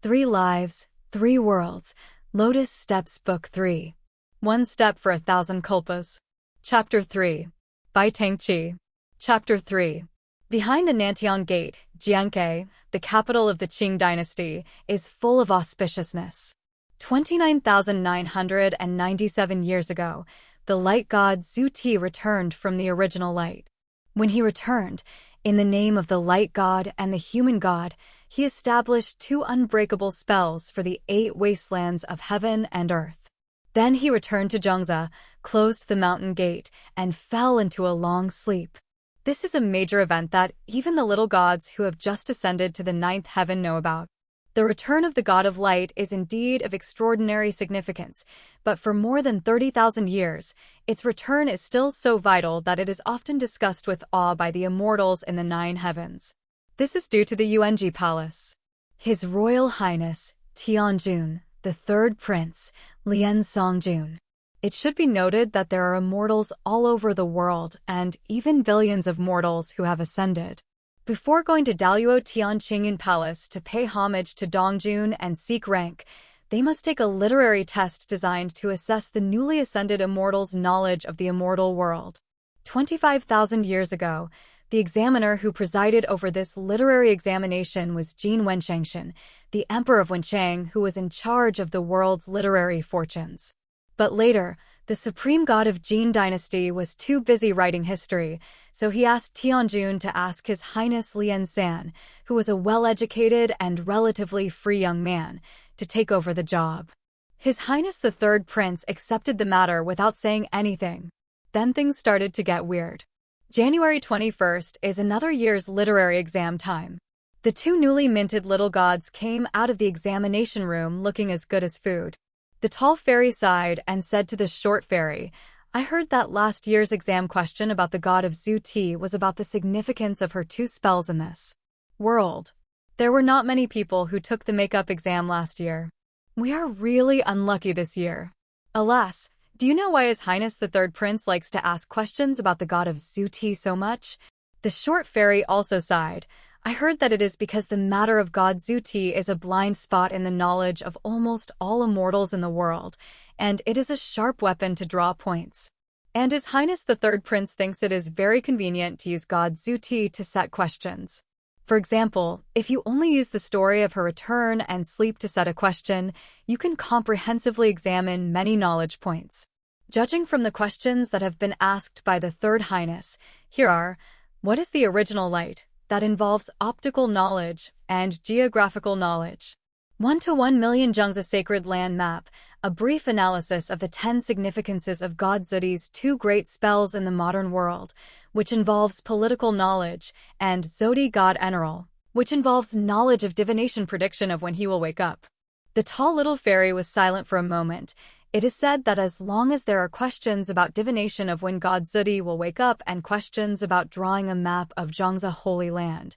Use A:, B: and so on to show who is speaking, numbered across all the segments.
A: 3 Lives, 3 Worlds, Lotus Steps Book 3. One Step for 1,000 Kalpas. Chapter 3. By Tangqi. Chapter 3. Behind the Nantian Gate, Jiangke, the capital of the Qing dynasty, is full of auspiciousness. 29,997 years ago, the light god Zhuti returned from the original light. When he returned, in the name of the light god and the human god, he established 2 unbreakable spells for the 8 wastelands of heaven and earth. Then he returned to Gongzi, closed the mountain gate, and fell into a long sleep. This is a major event that even the little gods who have just ascended to the 9th heaven know about. The return of the god of light is indeed of extraordinary significance, but for more than 30,000 years, its return is still so vital that it is often discussed with awe by the immortals in the 9 heavens. This is due to the Yuanji Palace. His Royal Highness, Tianjun, the 3rd Prince, Lian Songjun. It should be noted that there are immortals all over the world and even billions of mortals who have ascended. Before going to Daluo Tianqing Palace to pay homage to Dongjun and seek rank, they must take a literary test designed to assess the newly ascended immortal's knowledge of the immortal world. 25,000 years ago, the examiner who presided over this literary examination was Jin Wenchangshan, the Emperor of Wenchang, who was in charge of the world's literary fortunes. But later, the supreme god of Jin dynasty was too busy writing history, so he asked Tianjun to ask His Highness Lian San, who was a well-educated and relatively free young man, to take over the job. His Highness the 3rd Prince accepted the matter without saying anything. Then things started to get weird. January 21st is another year's literary exam time. The 2 newly minted little gods came out of the examination room looking as good as food. The tall fairy sighed and said to the short fairy, "I heard that last year's exam question about the god of Zhuti was about the significance of her 2 spells in this world. There were not many people who took the makeup exam last year. We are really unlucky this year. Alas, do you know why His Highness the 3rd Prince likes to ask questions about the god of Zhuti so much?" The short fairy also sighed. "I heard that it is because the matter of God Zhuti is a blind spot in the knowledge of almost all immortals in the world, and it is a sharp weapon to draw points. And His Highness the 3rd Prince thinks it is very convenient to use God Zhuti to set questions. For example, if you only use the story of her return and sleep to set a question, you can comprehensively examine many knowledge points. Judging from the questions that have been asked by the 3rd Highness, here are: what is the original light? That involves optical knowledge and geographical knowledge. 1 to 1 million Gongzi Sacred Land Map, a brief analysis of the 10 significances of God Zhuti's 2 great spells in the modern world, which involves political knowledge, and Zodi God Eneral, which involves knowledge of divination prediction of when he will wake up. The tall little fairy was silent for a moment. It is said that as long as there are questions about divination of when God Zhuti will wake up and questions about drawing a map of Gongzi Holy Land,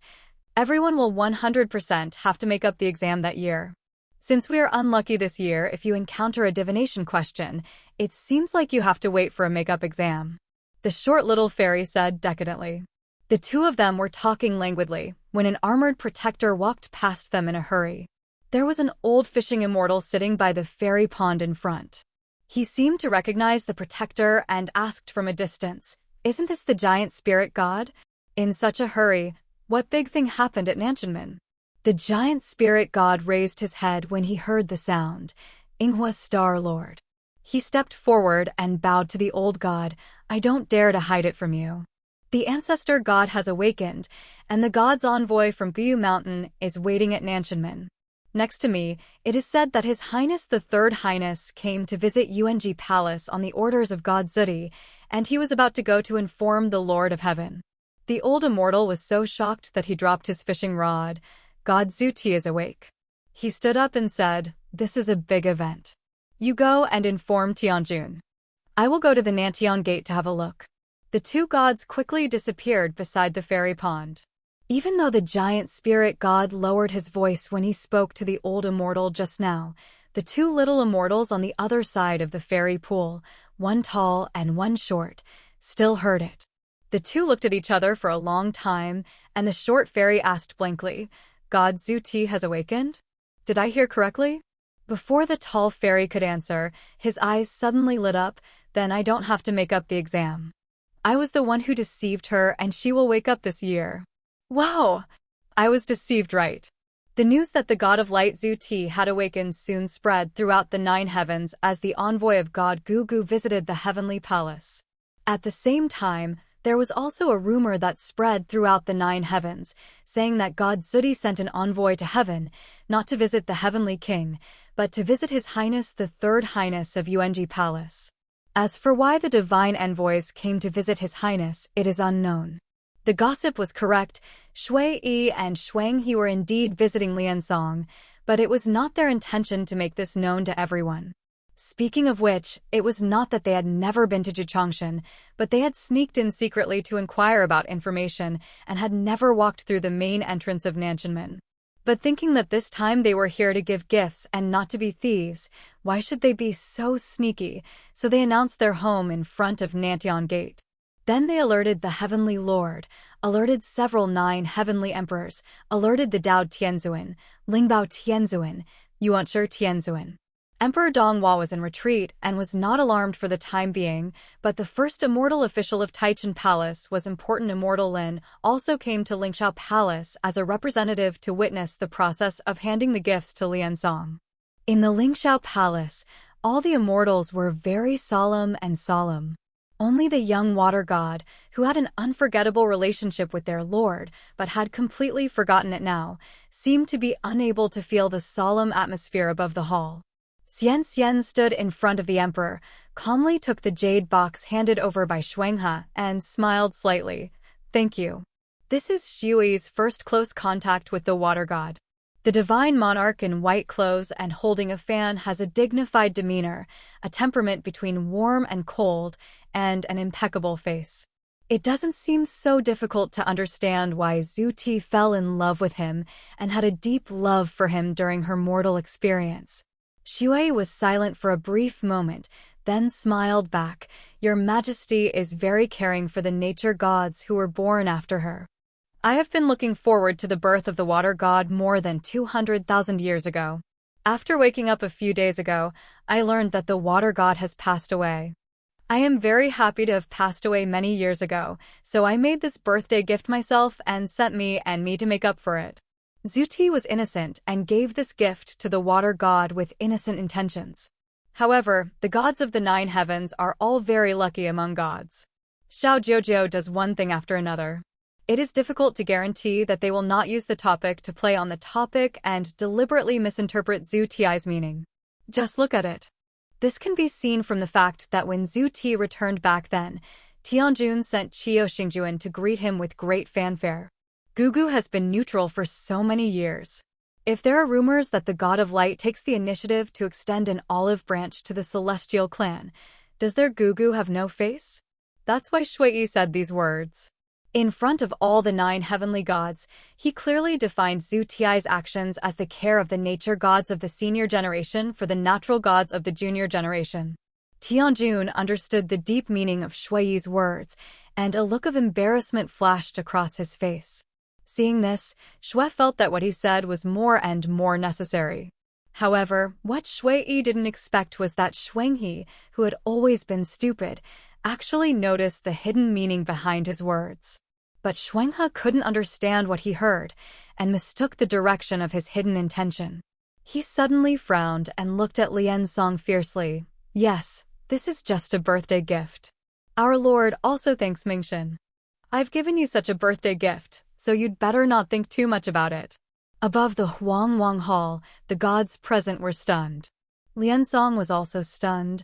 A: everyone will 100% have to make up the exam that year. Since we are unlucky this year, if you encounter a divination question, it seems like you have to wait for a make-up exam," the short little fairy said decadently. The 2 of them were talking languidly when an armored protector walked past them in a hurry. There was an old fishing immortal sitting by the fairy pond in front. He seemed to recognize the protector and asked from a distance, "Isn't this the giant spirit god? In such a hurry, what big thing happened at Nantianmen?" The giant spirit god raised his head when he heard the sound. "Inghua Star Lord." He stepped forward and bowed to the old god. "I don't dare to hide it from you. The ancestor god has awakened, and the god's envoy from Guyu Mountain is waiting at Nantianmen. Next to me, it is said that His Highness the 3rd Highness came to visit Yuanji Palace on the orders of God Zhuti, and he was about to go to inform the Lord of Heaven." The old immortal was so shocked that he dropped his fishing rod. "God Zhuti is awake." He stood up and said, "This is a big event. You go and inform Tianjun. I will go to the Nantian Gate to have a look." The 2 gods quickly disappeared beside the fairy pond. Even though the giant spirit god lowered his voice when he spoke to the old immortal just now, the 2 little immortals on the other side of the fairy pool, one tall and one short, still heard it. The 2 looked at each other for a long time, and the short fairy asked blankly, "God Zhuti has awakened?" Did I hear correctly? Before the tall fairy could answer, his eyes suddenly lit up. Then I don't have to make up the exam. I was the one who deceived her and she will wake up this year. Wow! I was deceived, right? The news that the god of light Zhu Ti had awakened soon spread throughout the 9 heavens as the envoy of god Gugu visited the heavenly palace. At the same time, there was also a rumor that spread throughout the 9 heavens, saying that god Zudi sent an envoy to heaven, not to visit the heavenly king, but to visit His Highness the Third Highness of Yuanji Palace. As for why the divine envoys came to visit His Highness, it is unknown. The gossip was correct. Shui Yi and Shuang He were indeed visiting Liansong, but it was not their intention to make this known to everyone. Speaking of which, it was not that they had never been to Jichangshan, but they had sneaked in secretly to inquire about information and had never walked through the main entrance of Nanshanmen. But thinking that this time they were here to give gifts and not to be thieves, why should they be so sneaky? So they announced their home in front of Nantian Gate. Then they alerted the Heavenly Lord, alerted several 9 heavenly emperors, alerted the Dao Tianzuan, Lingbao Tianzuan, Yuanshi Tianzuan. Emperor Donghua was in retreat and was not alarmed for the time being, but the first immortal official of Taichan Palace was important immortal Lin also came to Lingxiao Palace as a representative to witness the process of handing the gifts to Liansong. In the Lingxiao Palace, all the immortals were very solemn and solemn. Only the young water god, who had an unforgettable relationship with their lord, but had completely forgotten it now, seemed to be unable to feel the solemn atmosphere above the hall. Xian stood in front of the emperor, calmly took the jade box handed over by Shuanghe, and smiled slightly. Thank you. This is Xuyi's first close contact with the water god. The divine monarch in white clothes and holding a fan has a dignified demeanor, a temperament between warm and cold, and an impeccable face. It doesn't seem so difficult to understand why Zhu Ti fell in love with him and had a deep love for him during her mortal experience. Shui was silent for a brief moment, then smiled back. Your Majesty is very caring for the nature gods who were born after her. I have been looking forward to the birth of the water god more than 200,000 years ago. After waking up a few days ago, I learned that the water god has passed away. I am very happy to have passed away many years ago, so I made this birthday gift myself and sent me to make up for it. Zhu Ti was innocent and gave this gift to the water god with innocent intentions. However, the gods of the 9 heavens are all very lucky among gods. Xiao Jiujiu does one thing after another. It is difficult to guarantee that they will not use the topic to play on the topic and deliberately misinterpret Zhu Ti's meaning. Just look at it. This can be seen from the fact that when Zhu Ti returned back then, Tianjun sent Qiu Xingjuan to greet him with great fanfare. Gugu has been neutral for so many years. If there are rumors that the god of light takes the initiative to extend an olive branch to the celestial clan, does their Gugu have no face? That's why Shui said these words. In front of all the 9 heavenly gods, he clearly defined Zhu Ti's actions as the care of the nature gods of the senior generation for the natural gods of the junior generation. Tianjun understood the deep meaning of Shui's words, and a look of embarrassment flashed across his face. Seeing this, Shui felt that what he said was more and more necessary. However, what Shui didn't expect was that Shuanghe, who had always been stupid, actually noticed the hidden meaning behind his words. But Shuanghe couldn't understand what he heard, and mistook the direction of his hidden intention. He suddenly frowned and looked at Liansong fiercely. Yes, this is just a birthday gift. Our Lord also thanks Mingshan. I've given you such a birthday gift, so you'd better not think too much about it. Above the Huangwang Hall, the gods present were stunned. Liansong was also stunned.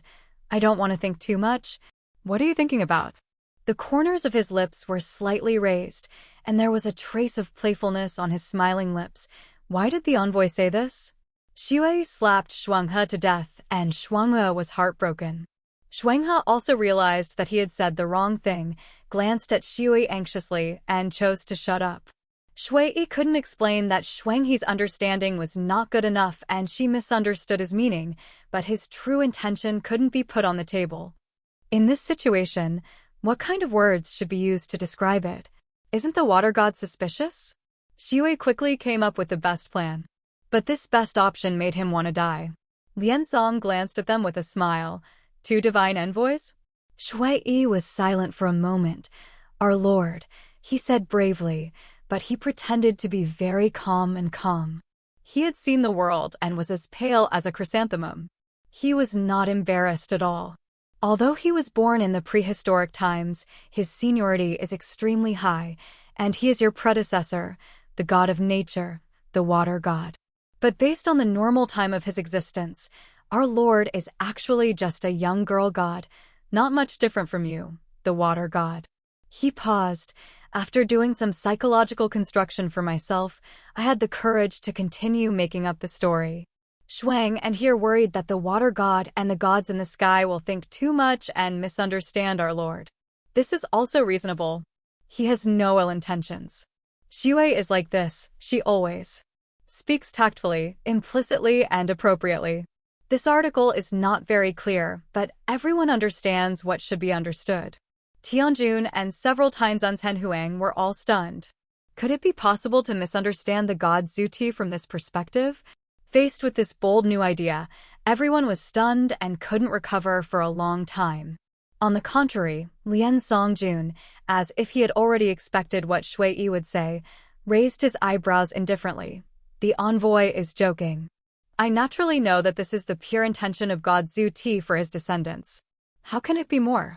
A: I don't want to think too much. What are you thinking about? The corners of his lips were slightly raised, and there was a trace of playfulness on his smiling lips. Why did the envoy say this? Shui slapped Shuanghe to death, and Shuanghe was heartbroken. Shuanghe also realized that he had said the wrong thing, glanced at Shui anxiously, and chose to shut up. Shui couldn't explain that Shuanghe's understanding was not good enough and she misunderstood his meaning, but his true intention couldn't be put on the table. In this situation, what kind of words should be used to describe it? Isn't the water god suspicious? Shui quickly came up with the best plan. But this best option made him want to die. Lian glanced at them with a smile. Two divine envoys? Shui Yi was silent for a moment. Our lord, he said bravely, but he pretended to be very calm and calm. He had seen the world and was as pale as a chrysanthemum. He was not embarrassed at all. Although he was born in the prehistoric times, his seniority is extremely high, and he is your predecessor, the god of nature, the water god. But based on the normal time of his existence, our lord is actually just a young girl god, not much different from you, the water god. He paused. After doing some psychological construction for myself, I had the courage to continue making up the story. Shuang and he are worried that the water god and the gods in the sky will think too much and misunderstand our lord. This is also reasonable. He has no ill intentions. Xue is like this, she always speaks tactfully, implicitly, and appropriately. This article is not very clear, but everyone understands what should be understood. Tianjun and several Tainzun's Henhuang were all stunned. Could it be possible to misunderstand the god Zuti from this perspective? Faced with this bold new idea, everyone was stunned and couldn't recover for a long time. On the contrary, Lian Songjun, as if he had already expected what Shui Yi would say, raised his eyebrows indifferently. The envoy is joking. I naturally know that this is the pure intention of God Zuti for his descendants. How can it be more?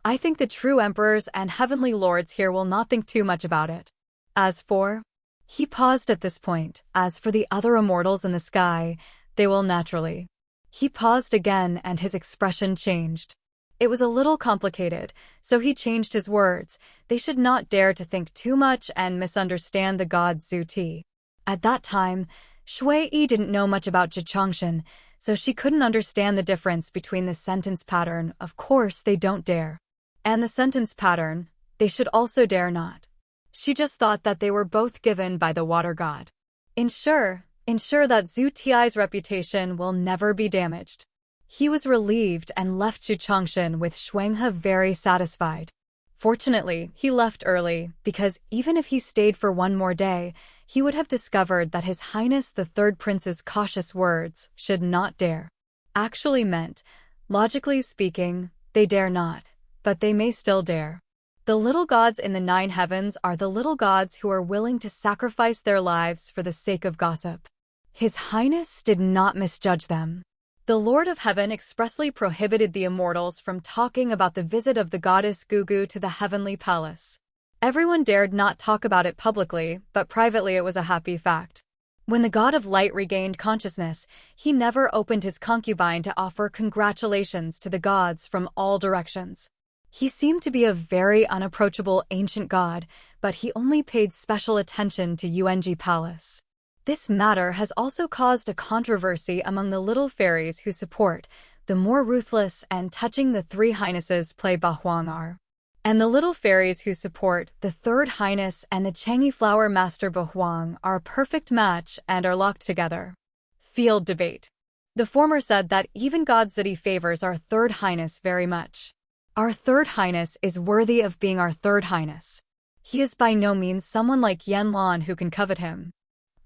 A: I think the true emperors and heavenly lords here will not think too much about it. As for... He paused at this point. As for the other immortals in the sky, they will naturally... He paused again and his expression changed. It was a little complicated, so he changed his words. They should not dare to think too much and misunderstand the god Zuti. At that time, Shui Yi didn't know much about Zhichangshan, so she couldn't understand the difference between the sentence pattern, "of course they don't dare," and the sentence pattern, "they should also dare not." She just thought that they were both given by the water god. Ensure that Zhu Ti's reputation will never be damaged. He was relieved and left Zhichangshan with Shuanghe very satisfied. Fortunately, he left early, because even if he stayed for one more day, he would have discovered that His Highness the Third Prince's cautious words, "should not dare," actually meant, logically speaking, they dare not, but they may still dare. The little gods in the 9 heavens are the little gods who are willing to sacrifice their lives for the sake of gossip. His Highness did not misjudge them. The Lord of Heaven expressly prohibited the immortals from talking about the visit of the goddess Gugu to the heavenly palace. Everyone dared not talk about it publicly, but privately it was a happy fact. When the god of light regained consciousness, he never opened his concubine to offer congratulations to the gods from all directions. He seemed to be a very unapproachable ancient god, but he only paid special attention to Yuanji Palace. This matter has also caused a controversy among the little fairies who support the more ruthless and touching the 3 highnesses play Bahuang are, and the little fairies who support the 3rd highness and the Chang'e flower master Bahuang are a perfect match and are locked together. Field debate. The former said that even God Ziti favors our 3rd highness very much. Our 3rd highness is worthy of being our 3rd highness. He is by no means someone like Yanlan who can covet him.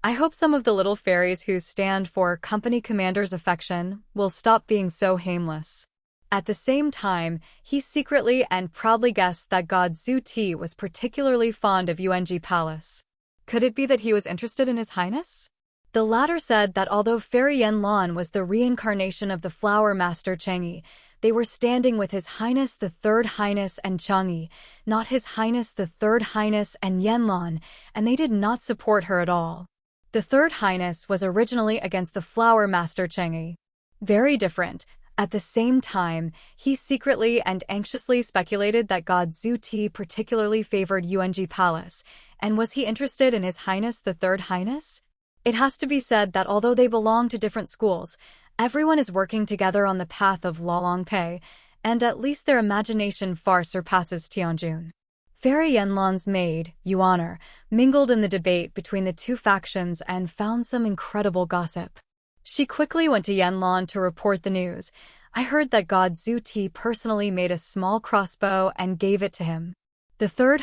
A: I hope some of the little fairies who stand for company commander's affection will stop being so shameless. At the same time, he secretly and proudly guessed that god Zuti was particularly fond of Yuanji Palace. Could it be that he was interested in His Highness? The latter said that although Fairy Yanlan was the reincarnation of the flower master Chang'e, they were standing with His Highness the 3rd Highness and Chang'e, not His Highness the 3rd Highness and Yanlan, and they did not support her at all. The 3rd Highness was originally against the flower master Chang'e. Very different. At the same time, he secretly and anxiously speculated that god Zuti particularly favored Yuanji Palace, and was he interested in His Highness the 3rd Highness? It has to be said that although they belong to different schools, everyone is working together on the path of Lalongpei, and at least their imagination far surpasses Tianjun. Fairy Yanlan's maid, Yuan'er, mingled in the debate between the 2 factions and found some incredible gossip. She quickly went to Yanlan to report the news. I heard that god Zuti personally made a small crossbow and gave it to him. The 3rd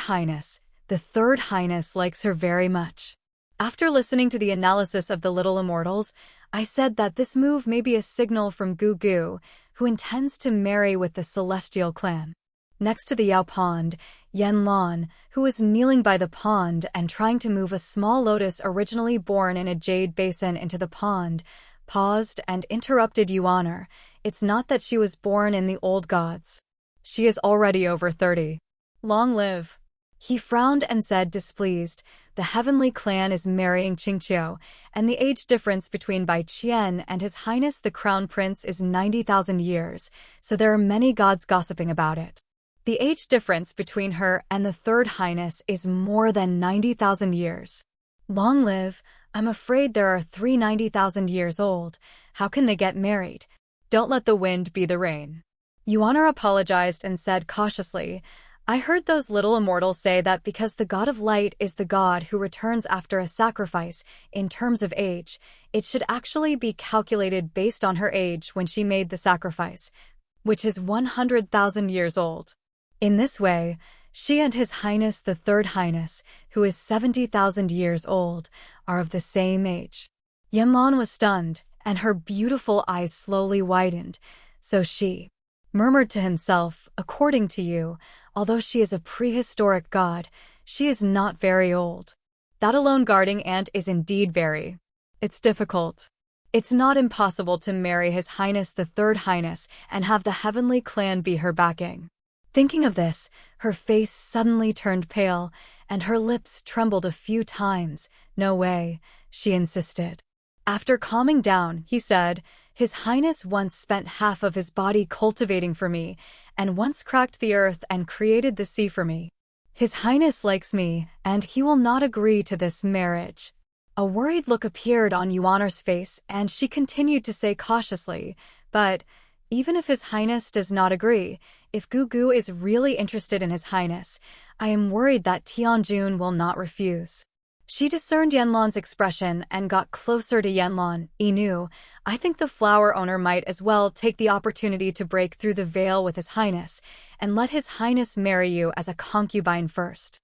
A: Highness likes her very much. After listening to the analysis of the little immortals, I said that this move may be a signal from Gugu, who intends to marry with the celestial clan. Next to the Yao pond, Yanlan, who was kneeling by the pond and trying to move a small lotus originally born in a jade basin into the pond, paused and interrupted Yuaner. It's not that she was born in the old gods. She is already over 30. Long live. He frowned and said, displeased, the heavenly clan is marrying Qingqiu, and the age difference between Bai Qian and His Highness the Crown Prince is 90,000 years, so there are many gods gossiping about it. The age difference between her and the Third Highness is more than 90,000 years. Long live. I'm afraid there are 390,000 years old. How can they get married? Don't let the wind be the rain. Yuaner apologized and said cautiously, I heard those little immortals say that because the god of light is the god who returns after a sacrifice, in terms of age, it should actually be calculated based on her age when she made the sacrifice, which is 100,000 years old. In this way, she and His Highness the Third Highness, who is 70,000 years old, are of the same age. Yanlan was stunned, and her beautiful eyes slowly widened, so she murmured to himself, according to you, although she is a prehistoric god, she is not very old. That alone guarding ant is indeed very. It's difficult. It's not impossible to marry His Highness the Third Highness and have the heavenly clan be her backing. Thinking of this, her face suddenly turned pale, and her lips trembled a few times. No way, she insisted. After calming down, he said, His Highness once spent half of his body cultivating for me, and once cracked the earth and created the sea for me. His Highness likes me, and he will not agree to this marriage. A worried look appeared on Yuaner's face, and she continued to say cautiously, but even if His Highness does not agree, if Gugu is really interested in His Highness, I am worried that Tianjun will not refuse. She discerned Yanlan's expression and got closer to Yanlan. Inu, I think the flower owner might as well take the opportunity to break through the veil with His Highness and let His Highness marry you as a concubine first.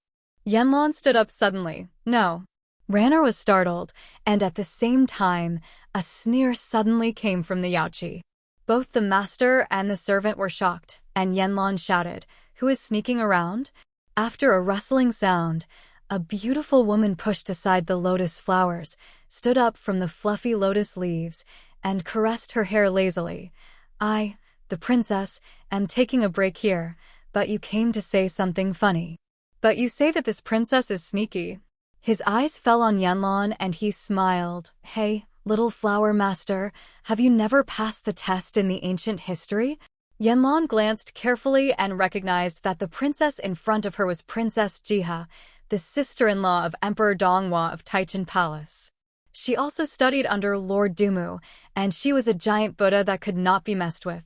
A: Yanlan stood up suddenly. No. Ranner was startled, and at the same time, a sneer suddenly came from the Yaoqi. Both the master and the servant were shocked, and Yanlan shouted, Who is sneaking around? After a rustling sound, a beautiful woman pushed aside the lotus flowers, stood up from the fluffy lotus leaves, and caressed her hair lazily. I, the princess, am taking a break here, but you came to say something funny. But you say that this princess is sneaky. His eyes fell on Yanlan and he smiled. Hey, little flower master, have you never passed the test in the ancient history? Yanlan glanced carefully and recognized that the princess in front of her was Princess Jiha, the sister-in-law of Emperor Donghua of Taichin Palace. She also studied under Lord Dumu, and she was a giant Buddha that could not be messed with.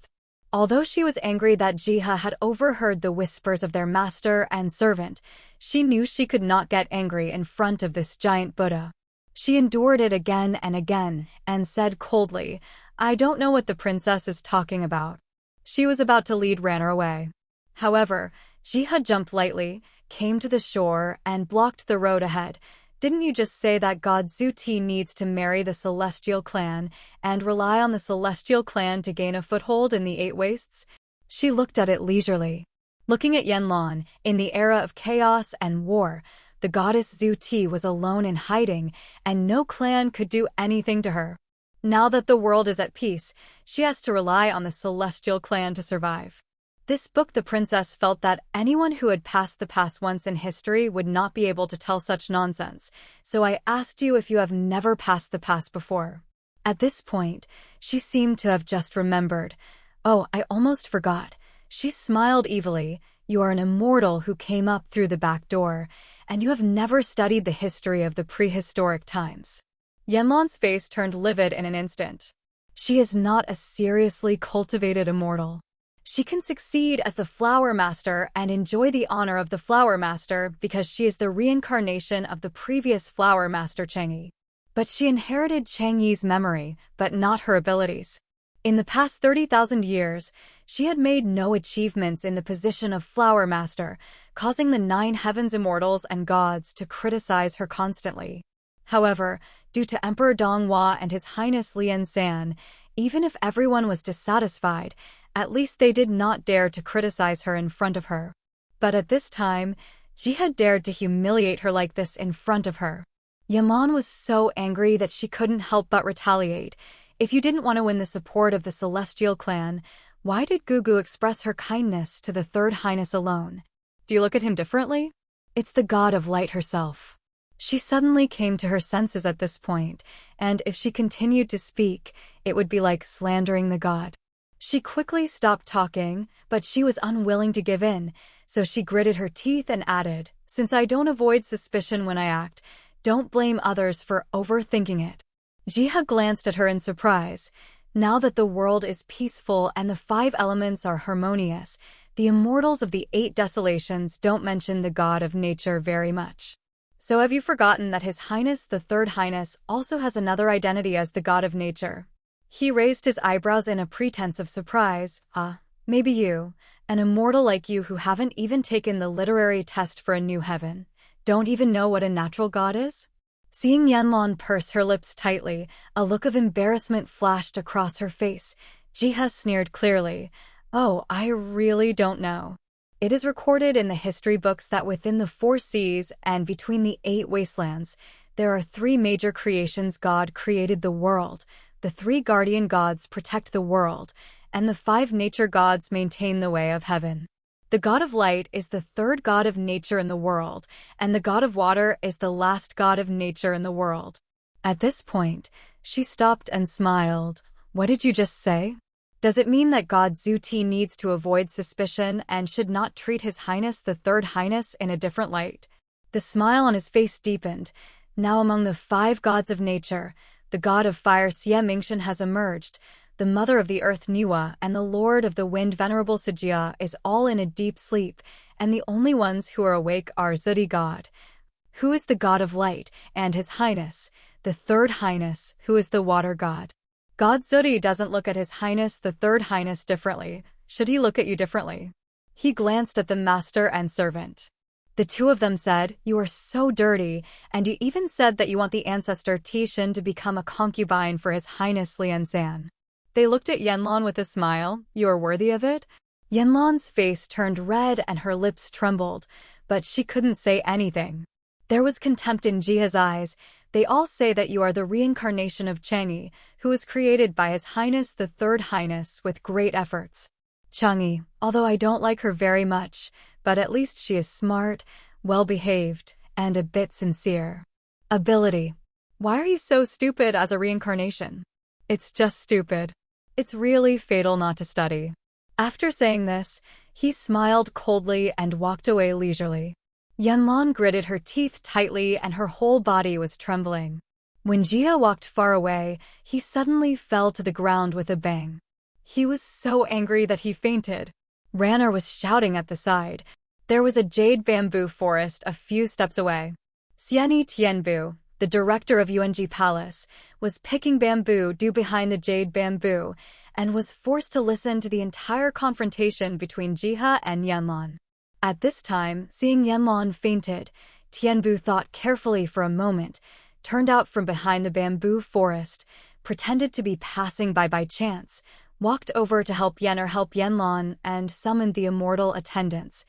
A: Although she was angry that Jiha had overheard the whispers of their master and servant, she knew she could not get angry in front of this giant Buddha. She endured it again and said coldly, I don't know what the princess is talking about. She was about to lead Ranner away. However, Jiha jumped lightly, came to the shore, and blocked the road ahead. Didn't you just say that God Zuti needs to marry the Celestial Clan and rely on the Celestial Clan to gain a foothold in the Eight Wastes? She looked at it leisurely. Looking at Yanlan, in the era of chaos and war, the goddess Zuti was alone in hiding, and no clan could do anything to her. Now that the world is at peace, she has to rely on the Celestial Clan to survive. This book, the princess felt that anyone who had passed the pass once in history would not be able to tell such nonsense, so I asked you if you have never passed the pass before. At this point, she seemed to have just remembered. Oh, I almost forgot. She smiled evilly. You are an immortal who came up through the back door, and you have never studied the history of the prehistoric times. Yanlan's face turned livid in an instant. She is not a seriously cultivated immortal. She can succeed as the Flower Master and enjoy the honor of the Flower Master because she is the reincarnation of the previous Flower Master Chang'e. But she inherited Chang'e's memory, but not her abilities. In the past 30,000 years, she had made no achievements in the position of Flower Master, causing the 9 heavens immortals and gods to criticize her constantly. However, due to Emperor Donghua and His Highness Lian San, even if everyone was dissatisfied, at least they did not dare to criticize her in front of her. But at this time, Ji had dared to humiliate her like this in front of her. Yanlan was so angry that she couldn't help but retaliate. If you didn't want to win the support of the Celestial clan, why did Gugu express her kindness to the Third Highness alone? Do you look at him differently? It's the god of light herself. She suddenly came to her senses at this point, and if she continued to speak, it would be like slandering the god. She quickly stopped talking, but she was unwilling to give in, so she gritted her teeth and added, "Since I don't avoid suspicion when I act, don't blame others for overthinking it." Jiha glanced at her in surprise. Now that the world is peaceful and the 5 elements are harmonious, the immortals of the 8 desolations don't mention the god of nature very much. So have you forgotten that His Highness the Third Highness also has another identity as the god of nature? He raised his eyebrows in a pretense of surprise. Maybe you, an immortal like you who haven't even taken the literary test for a new heaven, don't even know what a natural god is? Seeing Yanlan purse her lips tightly, a look of embarrassment flashed across her face. Jiha sneered clearly. "Oh, I really don't know. It is recorded in the history books that within the 4 seas and between the 8 wastelands, there are 3 major creations. God created the world, the 3 guardian gods protect the world, and the 5 nature gods maintain the way of heaven. The god of light is the 3rd god of nature in the world, and the god of water is the last god of nature in the world." At this point, she stopped and smiled. "What did you just say? Does it mean that God Zuti needs to avoid suspicion and should not treat His Highness the Third Highness in a different light?" The smile on his face deepened. Now among the 5 gods of nature, the god of fire Xie Mingxian has emerged, the mother of the earth Niwa and the lord of the wind Venerable Sijia is all in a deep sleep, and the only ones who are awake are Zuti God, who is the god of light, and His Highness, the Third Highness, who is the water god. God Zuti doesn't look at His Highness the Third Highness differently. Should he look at you differently? He glanced at the master and servant. The 2 of them said, "You are so dirty, and you even said that you want the ancestor Tishin to become a concubine for His Highness Lian San." They looked at Yanlan with a smile. "You are worthy of it?" Yanlan's face turned red and her lips trembled, but she couldn't say anything. There was contempt in Jiha's eyes. "They all say that you are the reincarnation of Tangqi, who was created by His Highness the Third Highness with great efforts. Tangqi, although I don't like her very much, but at least she is smart, well-behaved, and a bit sincere. Ability. Why are you so stupid as a reincarnation? It's just stupid. It's really fatal not to study." After saying this, he smiled coldly and walked away leisurely. Yanlan gritted her teeth tightly and her whole body was trembling. When Jia walked far away, he suddenly fell to the ground with a bang. He was so angry that he fainted. Ranner was shouting at the side. There was a jade bamboo forest a few steps away. Xianyi Tianbu, the director of UNG Palace, was picking bamboo due behind the jade bamboo and was forced to listen to the entire confrontation between Jiha and Yanlan. At this time, seeing Yanlan fainted, Tianbu thought carefully for a moment, turned out from behind the bamboo forest, pretended to be passing by chance, walked over to help Yanlan and summoned the immortal attendants,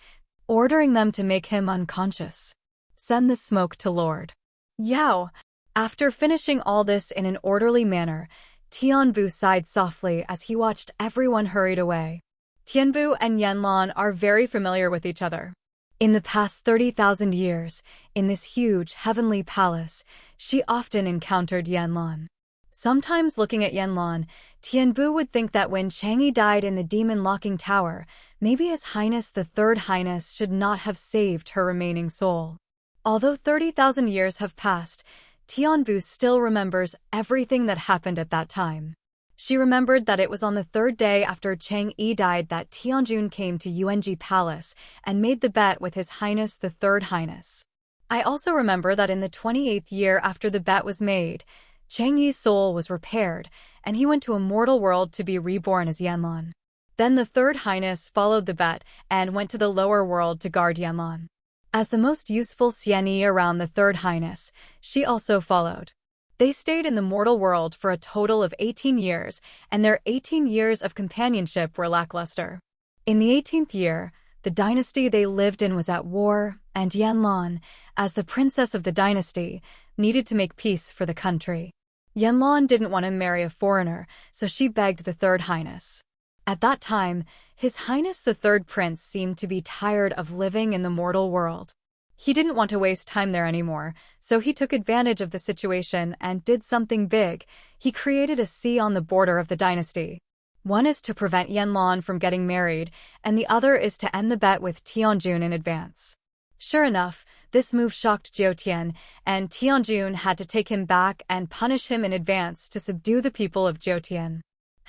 A: ordering them to make him unconscious. Send the smoke to Lord Yao. After finishing all this in an orderly manner, Tianbu sighed softly as he watched everyone hurried away. Tianbu and Yanlan are very familiar with each other. In the past 30,000 years, in this huge heavenly palace, she often encountered Yanlan. Sometimes looking at Yanlan, Tianbu would think that when Tangqi died in the demon locking tower, maybe His Highness the Third Highness should not have saved her remaining soul. Although 30,000 years have passed, Tianbu still remembers everything that happened at that time. She remembered that it was on the 3rd day after Tangqi died that Tianjun came to UNG Palace and made the bet with His Highness the Third Highness. I also remember that in the 28th year after the bet was made, Tangqi's soul was repaired, and he went to a mortal world to be reborn as Yanlan. Then the Third Highness followed the bet and went to the lower world to guard Yanlan. As the most useful Xianyi around the Third Highness, she also followed. They stayed in the mortal world for a total of 18 years, and their 18 years of companionship were lackluster. In the 18th year, the dynasty they lived in was at war, and Yanlan, as the princess of the dynasty, needed to make peace for the country. Yanlan didn't want to marry a foreigner, so she begged the Third Highness. At that time, His Highness the Third Prince seemed to be tired of living in the mortal world. He didn't want to waste time there anymore, so he took advantage of the situation and did something big. He created a sea on the border of the dynasty. One is to prevent Yanlan from getting married, and the other is to end the bet with Tianjun in advance. Sure enough, this move shocked Jiutian, and Tianjun had to take him back and punish him in advance to subdue the people of Jiutian.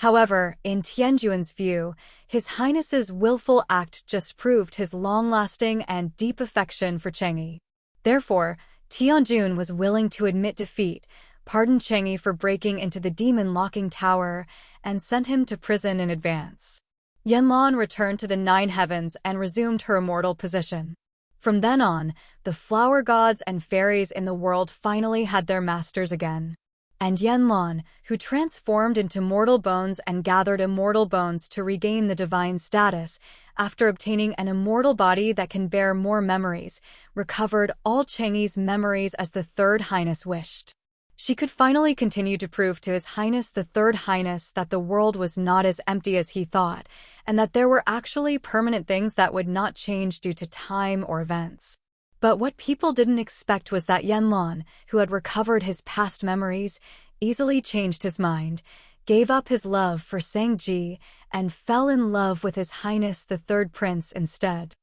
A: However, in Tianjun's view, His Highness's willful act just proved his long-lasting and deep affection for Chang'e. Therefore, Tianjun was willing to admit defeat, pardon Chang'e for breaking into the demon-locking tower, and sent him to prison in advance. Yanlan returned to the Nine Heavens and resumed her immortal position. From then on, the flower gods and fairies in the world finally had their masters again. And Yanlan, who transformed into mortal bones and gathered immortal bones to regain the divine status, after obtaining an immortal body that can bear more memories, recovered all Chang'e's memories as the Third Highness wished. She could finally continue to prove to His Highness the Third Highness that the world was not as empty as he thought, and that there were actually permanent things that would not change due to time or events. But what people didn't expect was that Yanlan, who had recovered his past memories, easily changed his mind, gave up his love for Shangji, and fell in love with His Highness the Third Prince instead.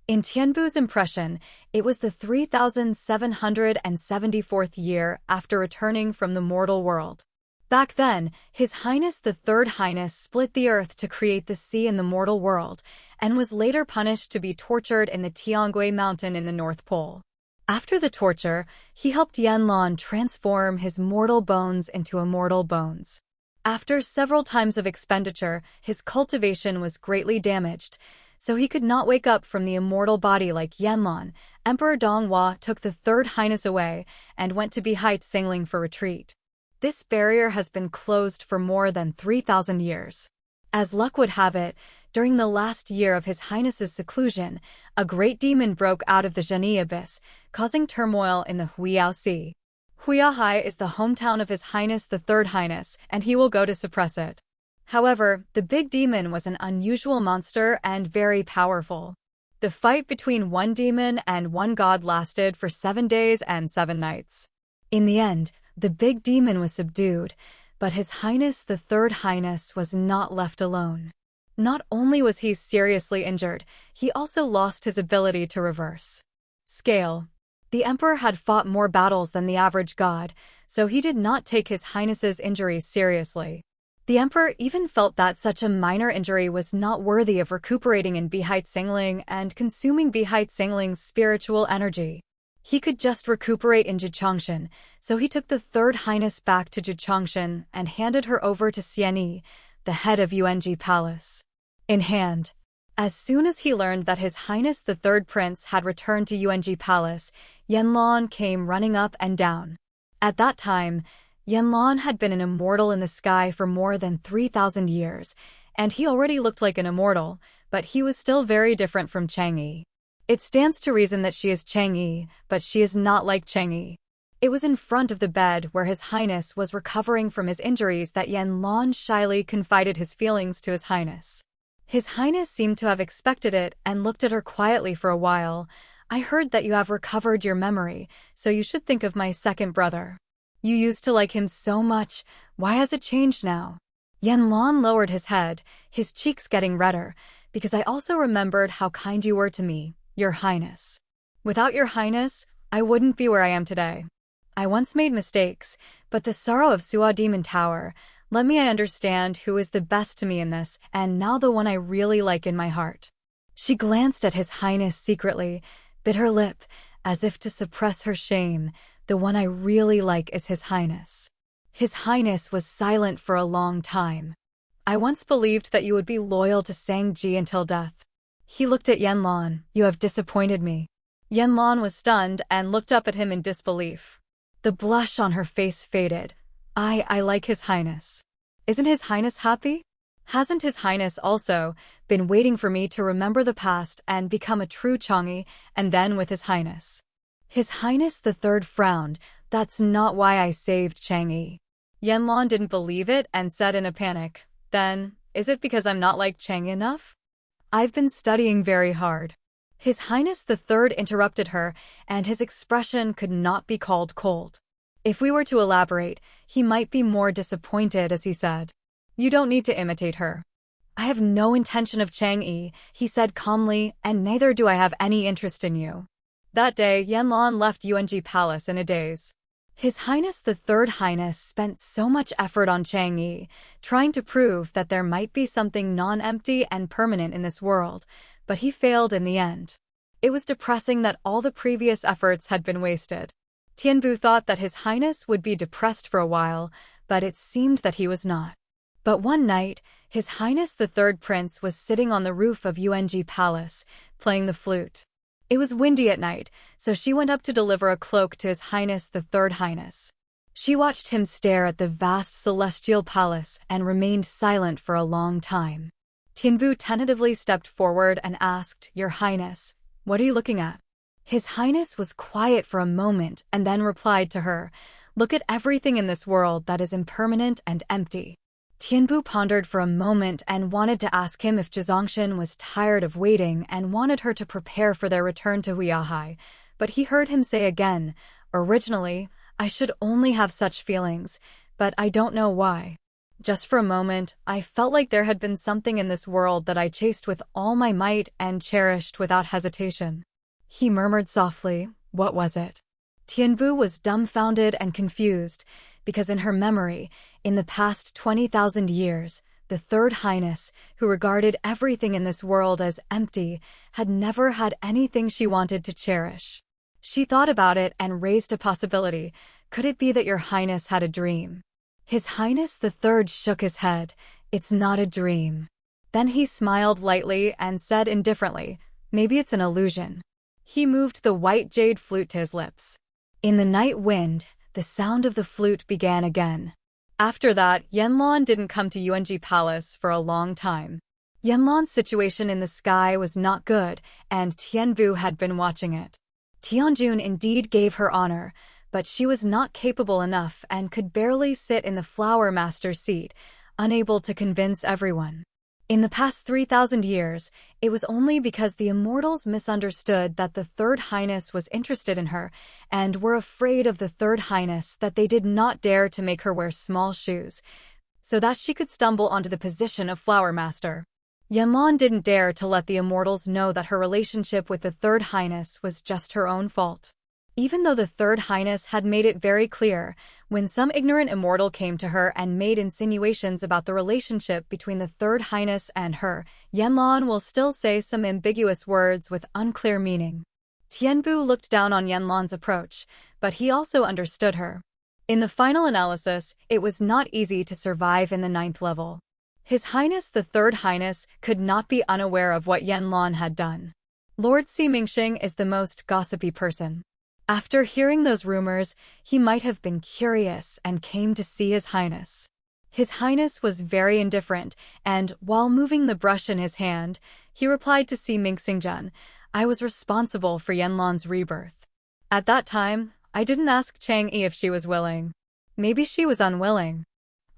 A: In Tianbu's impression, it was the 3,774th year after returning from the mortal world. Back then, His Highness the Third Highness split the earth to create the sea in the mortal world, and was later punished to be tortured in the Tiangui Mountain in the North Pole. After the torture, he helped Yanlan transform his mortal bones into immortal bones. After several times of expenditure, his cultivation was greatly damaged, so he could not wake up from the immortal body like Yanlan. Emperor Donghua took the Third Highness away and went to Bihai Sangling for retreat. This barrier has been closed for more than 3,000 years. As luck would have it, during the last year of His Highness's seclusion, a great demon broke out of the Zhenyi Abyss, causing turmoil in the Huiyao Sea. Huiyao is the hometown of His Highness the Third Highness, and he will go to suppress it. However, the big demon was an unusual monster and very powerful. The fight between one demon and one god lasted for 7 days and 7 nights. In the end, the big demon was subdued, but His Highness the Third Highness was not left alone. Not only was he seriously injured, he also lost his ability to reverse. Scale. The Emperor had fought more battles than the average god, so he did not take His Highness's injuries seriously. The Emperor even felt that such a minor injury was not worthy of recuperating in Bihai Sangling and consuming Bihai Sangling's spiritual energy. He could just recuperate in Jichangshan, so he took the Third Highness back to Jichangshan and handed her over to Xianyi, the head of Yuanji Palace. In hand. As soon as he learned that His Highness the Third Prince had returned to Yuanji Palace, Yanlan came running up and down. At that time, Yanlan had been an immortal in the sky for more than 3,000 years, and he already looked like an immortal, but he was still very different from Chang'e. It stands to reason that she is Chang'e, but she is not like Chang'e. It was in front of the bed where His Highness was recovering from his injuries that Yanlan shyly confided his feelings to His Highness. His Highness seemed to have expected it and looked at her quietly for a while. I heard that you have recovered your memory, so you should think of my second brother. You used to like him so much, why has it changed now? Yanlan lowered his head, his cheeks getting redder, because I also remembered how kind you were to me, Your Highness. Without Your Highness, I wouldn't be where I am today. I once made mistakes, but the sorrow of Suo Demon Tower, let me understand who is the best to me in this, and now the one I really like in my heart. She glanced at His Highness secretly, bit her lip, as if to suppress her shame. The one I really like is His Highness. His Highness was silent for a long time. I once believed that you would be loyal to Shangji until death. He looked at Yanlan. You have disappointed me. Yanlan was stunned and looked up at him in disbelief. The blush on her face faded. I like His Highness. Isn't His Highness happy? Hasn't His Highness also been waiting for me to remember the past and become a true Tangqi, and then with His Highness? His Highness the Third frowned. That's not why I saved Tangqi. Yanlan didn't believe it and said in a panic, Then, is it because I'm not like Tangqi enough? I've been studying very hard. His Highness the Third interrupted her, and his expression could not be called cold. If we were to elaborate, he might be more disappointed as he said, You don't need to imitate her. I have no intention of Tangqi, he said calmly, and neither do I have any interest in you. That day, Yanlan left Yuanji Palace in a daze. His Highness the Third Highness spent so much effort on Tangqi, trying to prove that there might be something non-empty and permanent in this world, but he failed in the end. It was depressing that all the previous efforts had been wasted. Tianbu thought that His Highness would be depressed for a while, but it seemed that he was not. But one night, His Highness the Third Prince was sitting on the roof of Yuanji Palace, playing the flute. It was windy at night, so she went up to deliver a cloak to His Highness the Third Highness. She watched him stare at the vast celestial palace and remained silent for a long time. Tianbu tentatively stepped forward and asked, Your Highness, what are you looking at? His Highness was quiet for a moment and then replied to her, Look at everything in this world that is impermanent and empty. Tianbu pondered for a moment and wanted to ask him if Zhongxin was tired of waiting and wanted her to prepare for their return to Huiyahai, but he heard him say again, Originally, I should only have such feelings, but I don't know why. Just for a moment, I felt like there had been something in this world that I chased with all my might and cherished without hesitation. He murmured softly, What was it? Tianbu was dumbfounded and confused, because in her memory, in the past 20,000 years, the Third Highness, who regarded everything in this world as empty, had never had anything she wanted to cherish. She thought about it and raised a possibility. Could it be that Your Highness had a dream? His Highness the Third shook his head. It's not a dream. Then he smiled lightly and said indifferently, Maybe it's an illusion. He moved the white jade flute to his lips. In the night wind, the sound of the flute began again. After that, Yanlan didn't come to Yuanji Palace for a long time. Yanlan's situation in the sky was not good, and Tianbu had been watching it. Tianjun indeed gave her honor, but she was not capable enough and could barely sit in the flower master's seat, unable to convince everyone. In the past 3,000 years, it was only because the immortals misunderstood that the Third Highness was interested in her and were afraid of the Third Highness that they did not dare to make her wear small shoes, so that she could stumble onto the position of Flower Master. Yanlan didn't dare to let the immortals know that her relationship with the Third Highness was just her own fault. Even though the Third Highness had made it very clear, when some ignorant immortal came to her and made insinuations about the relationship between the Third Highness and her, Yanlan will still say some ambiguous words with unclear meaning. Tianbu looked down on Yanlan's approach, but he also understood her. In the final analysis, it was not easy to survive in the 9th level. His Highness the Third Highness could not be unaware of what Yanlan had done. Lord Ximingxing is the most gossipy person. After hearing those rumors, he might have been curious and came to see His Highness. His Highness was very indifferent, and, while moving the brush in his hand, he replied to Ximingxing, I was responsible for Yanlan's rebirth. At that time, I didn't ask Tangqi if she was willing. Maybe she was unwilling.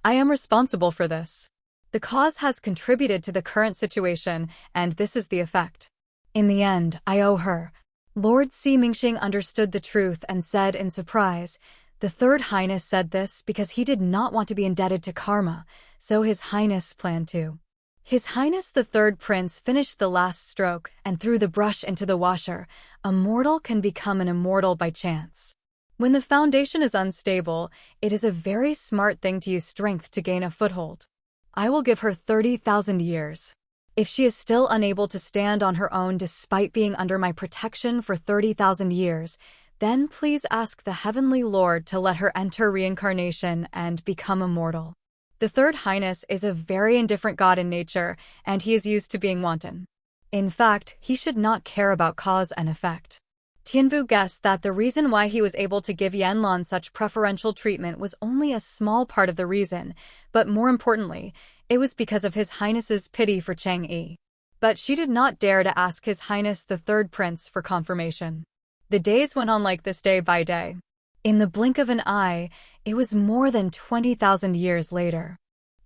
A: I am responsible for this. The cause has contributed to the current situation, and this is the effect. In the end, I owe her. Lord Ximingxing understood the truth and said in surprise, The Third Highness said this because he did not want to be indebted to karma, so His Highness planned to. His Highness the Third Prince finished the last stroke and threw the brush into the washer. A mortal can become an immortal by chance. When the foundation is unstable, it is a very smart thing to use strength to gain a foothold. I will give her 30,000 years. If she is still unable to stand on her own despite being under my protection for 30,000 years, then please ask the Heavenly Lord to let her enter reincarnation and become immortal. The Third Highness is a very indifferent god in nature, and he is used to being wanton. In fact, he should not care about cause and effect. Tianvu guessed that the reason why he was able to give Yanlan such preferential treatment was only a small part of the reason, but more importantly, it was because of His Highness's pity for Chang'e. But she did not dare to ask His Highness the Third Prince for confirmation. The days went on like this day by day. In the blink of an eye, it was more than 20,000 years later.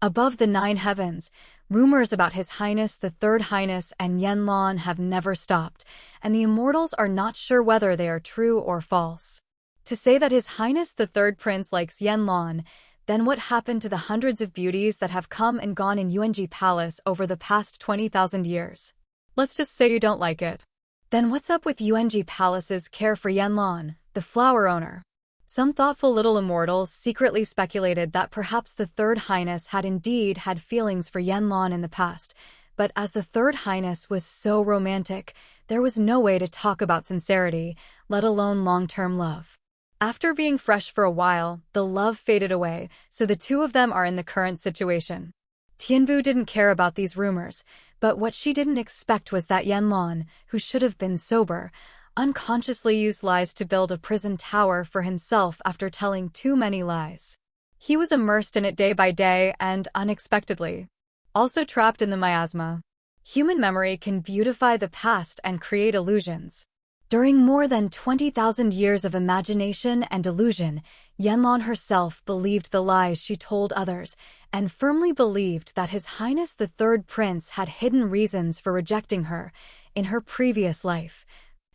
A: Above the 9 heavens, rumors about His Highness the Third Highness and Yanlan have never stopped, and the immortals are not sure whether they are true or false. To say that His Highness the Third Prince likes Yanlan, then what happened to the hundreds of beauties that have come and gone in Yuanji Palace over the past 20,000 years? Let's just say you don't like it. Then what's up with Yuanji Palace's care for Yanlan, the flower owner? Some thoughtful little immortals secretly speculated that perhaps the Third Highness had indeed had feelings for Yanlan in the past, but as the Third Highness was so romantic, there was no way to talk about sincerity, let alone long-term love. After being fresh for a while, the love faded away, so the two of them are in the current situation. Tianvu didn't care about these rumors, but what she didn't expect was that Yanlan, who should have been sober, unconsciously used lies to build a prison tower for himself after telling too many lies. He was immersed in it day by day and unexpectedly. Also trapped in the miasma. Human memory can beautify the past and create illusions. During more than 20,000 years of imagination and illusion, Yanlan herself believed the lies she told others and firmly believed that His Highness the Third Prince had hidden reasons for rejecting her in her previous life.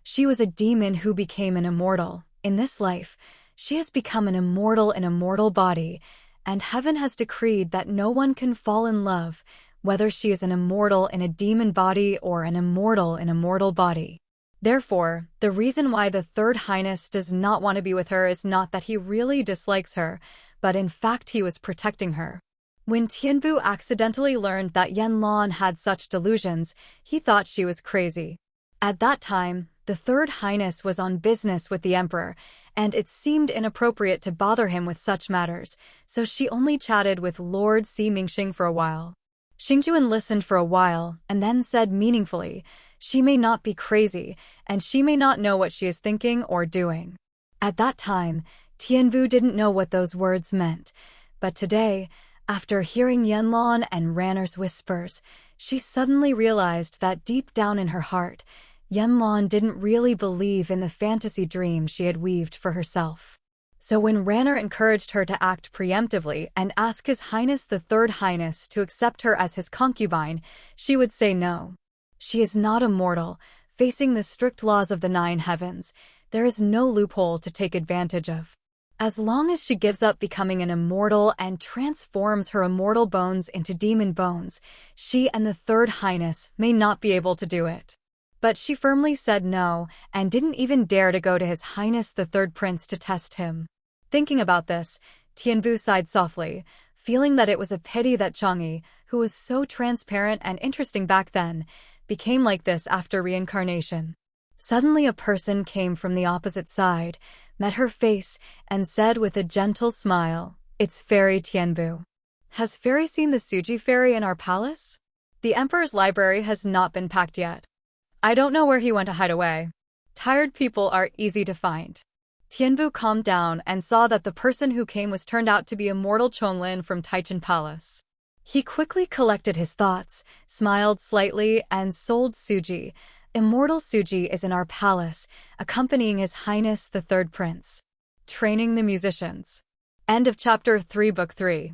A: She was a demon who became an immortal. In this life, she has become an immortal in a mortal body, and heaven has decreed that no one can fall in love, whether she is an immortal in a demon body or an immortal in a mortal body. Therefore, the reason why the Third Highness does not want to be with her is not that he really dislikes her, but in fact he was protecting her. When Tianvu accidentally learned that Yanlan had such delusions, he thought she was crazy. At that time, the Third Highness was on business with the Emperor, and it seemed inappropriate to bother him with such matters, so she only chatted with Lord Si Mingxing for a while. Xingjuan listened for a while, and then said meaningfully, "She may not be crazy, and she may not know what she is thinking or doing." At that time, Tianvu didn't know what those words meant, but today, after hearing Yanlan and Ranner's whispers, she suddenly realized that deep down in her heart, Yanlan didn't really believe in the fantasy dream she had weaved for herself. So when Ranner encouraged her to act preemptively and ask His Highness the Third Highness to accept her as his concubine, she would say no. She is not immortal, facing the strict laws of the 9 heavens. There is no loophole to take advantage of. As long as she gives up becoming an immortal and transforms her immortal bones into demon bones, she and the Third Highness may not be able to do it. But she firmly said no, and didn't even dare to go to His Highness the Third Prince to test him. Thinking about this, Tianvu sighed softly, feeling that it was a pity that Chang'e, who was so transparent and interesting back then, became like this after reincarnation. Suddenly a person came from the opposite side, met her face, and said with a gentle smile, "It's Fairy Tianvu. Has Fairy seen the Suji Fairy in our palace? The Emperor's library has not been packed yet. I don't know where he went to hide away. Tired people are easy to find." Tianvu calmed down and saw that the person who came was turned out to be immortal Chonglin from Taichan Palace. He quickly collected his thoughts, smiled slightly, and sold Suji. Immortal Suji is in our palace, accompanying His Highness the Third Prince. Training the musicians. End of Chapter 3, Book 3.